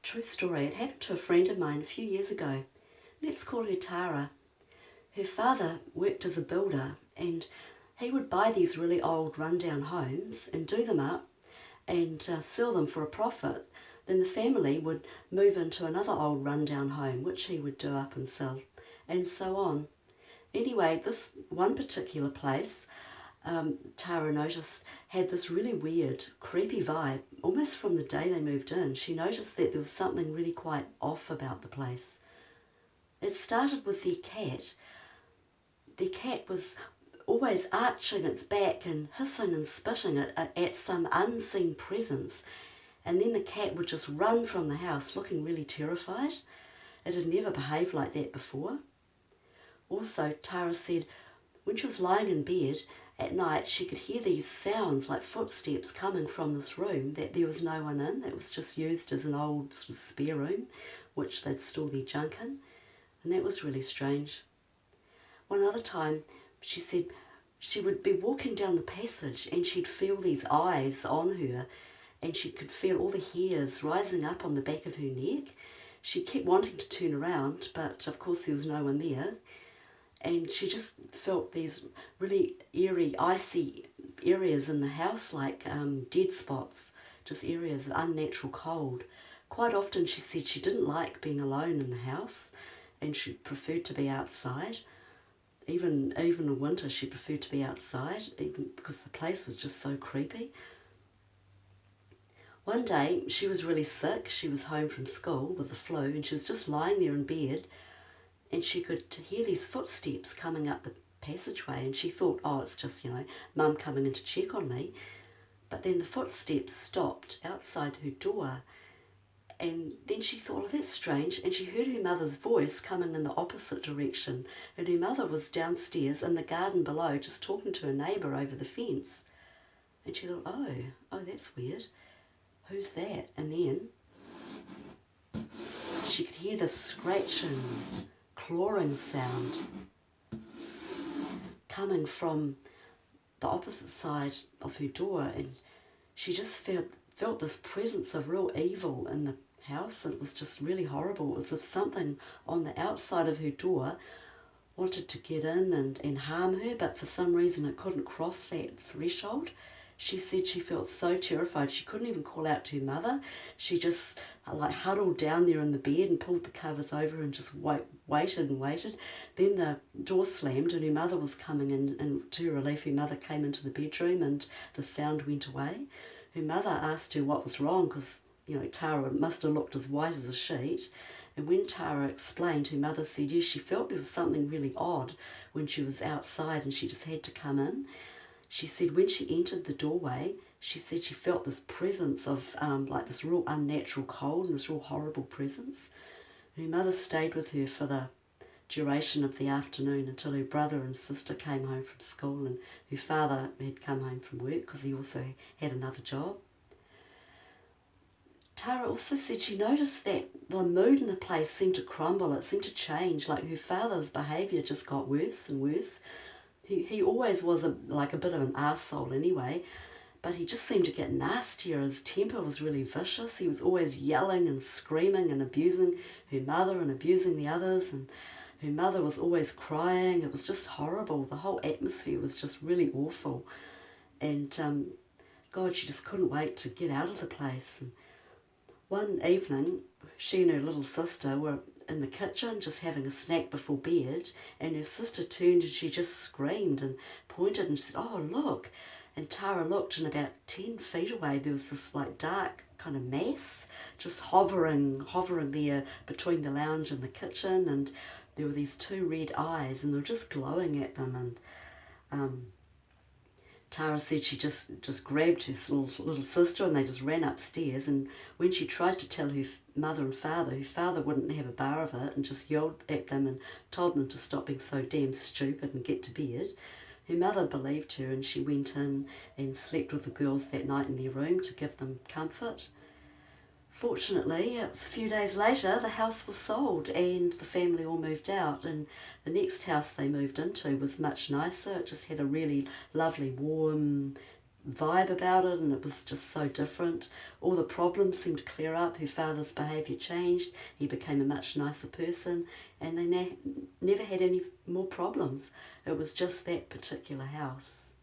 True story. It happened to a friend of mine a few years ago. Let's call her Tara. Her father worked as a builder, and he would buy these really old rundown homes and do them up and sell them for a profit. Then the family would move into another old rundown home, which he would do up and sell, and so on. Anyway, this one particular place, Tara noticed, had this really weird, creepy vibe. Almost from the day they moved in, she noticed that there was something really quite off about the place. It started with their cat. Their cat was always arching its back and hissing and spitting at some unseen presence. And then the cat would just run from the house looking really terrified. It had never behaved like that before. Also, Tara said when she was lying in bed at night, she could hear these sounds like footsteps coming from this room that there was no one in. It was just used as an old sort of spare room, which they'd store their junk in. And that was really strange. One other time, she said she would be walking down the passage and she'd feel these eyes on her, and she could feel all the hairs rising up on the back of her neck. She kept wanting to turn around, but of course there was no one there. And she just felt these really eerie, icy areas in the house, like dead spots, just areas of unnatural cold. Quite often she said she didn't like being alone in the house, and she preferred to be outside. Even in winter she preferred to be outside, even because the place was just so creepy. One day she was really sick. She was home from school with the flu, and she was just lying there in bed, and she could hear these footsteps coming up the passageway, and she thought, oh, it's just, Mum coming in to check on me. But then the footsteps stopped outside her door, and then she thought, oh, that's strange, and she heard her mother's voice coming in the opposite direction, and her mother was downstairs in the garden below just talking to a neighbour over the fence. And she thought, oh, that's weird. Who's that? And then she could hear this scratching, clawing sound coming from the opposite side of her door, and she just felt this presence of real evil in the house, and it was just really horrible. It was as if something on the outside of her door wanted to get in and harm her, but for some reason it couldn't cross that threshold. She said she felt so terrified she couldn't even call out to her mother. She just huddled down there in the bed and pulled the covers over and just waited and waited. Then the door slammed and her mother was coming in, and to her relief her mother came into the bedroom and the sound went away. Her mother asked her what was wrong, because Tara must have looked as white as a sheet. And when Tara explained, her mother said yes, she felt there was something really odd when she was outside and she just had to come in. She said when she entered the doorway, she said she felt this presence of this real unnatural cold and this real horrible presence. Her mother stayed with her for the duration of the afternoon until her brother and sister came home from school, and her father had come home from work because he also had another job. Tara also said she noticed that the mood in the place seemed to crumble, it seemed to change, like her father's behaviour just got worse and worse. He always was a bit of an arsehole anyway, but he just seemed to get nastier. His temper was really vicious. He was always yelling and screaming and abusing her mother and abusing the others, and her mother was always crying. It was just horrible. The whole atmosphere was just really awful. And God, she just couldn't wait to get out of the place. And one evening, she and her little sister were in the kitchen just having a snack before bed, and her sister turned and she just screamed and pointed and said, oh, look. And Tara looked, and about 10 feet away there was this dark kind of mass just hovering there between the lounge and the kitchen, and there were these 2 red eyes and they were just glowing at them. And Tara said she just grabbed her little sister and they just ran upstairs, and when she tried to tell her mother and father, her father wouldn't have a bar of it and just yelled at them and told them to stop being so damn stupid and get to bed. Her mother believed her, and she went in and slept with the girls that night in their room to give them comfort. Fortunately, it was a few days later, the house was sold and the family all moved out, and the next house they moved into was much nicer. It just had a really lovely, warm, vibe about it, and it was just so different. All the problems seemed to clear up. Her father's behaviour changed. He became a much nicer person, and they never had any more problems. It was just that particular house.